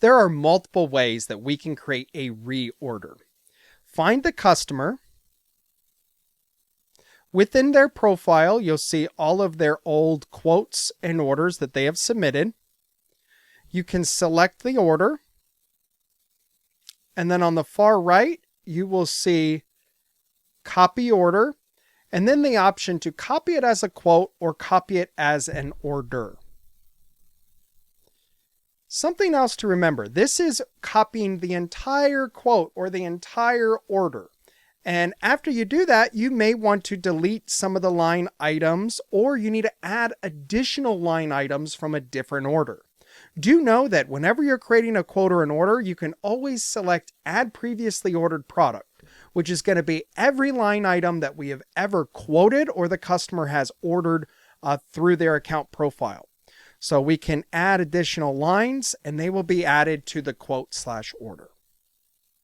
there are multiple ways that we can create a reorder. Find the customer. Within their profile, you'll see all of their old quotes and orders that they have submitted. You can select the order. And then on the far right, you will see copy order, and then the option to copy it as a quote or copy it as an order. Something else to remember, this is copying the entire quote or the entire order. And after you do that, you may want to delete some of the line items, or you need to add additional line items from a different order. Do know that whenever you're creating a quote or an order, you can always select Add Previously Ordered Product, which is going to be every line item that we have ever quoted or the customer has ordered through their account profile. So we can add additional lines and they will be added to the quote/order.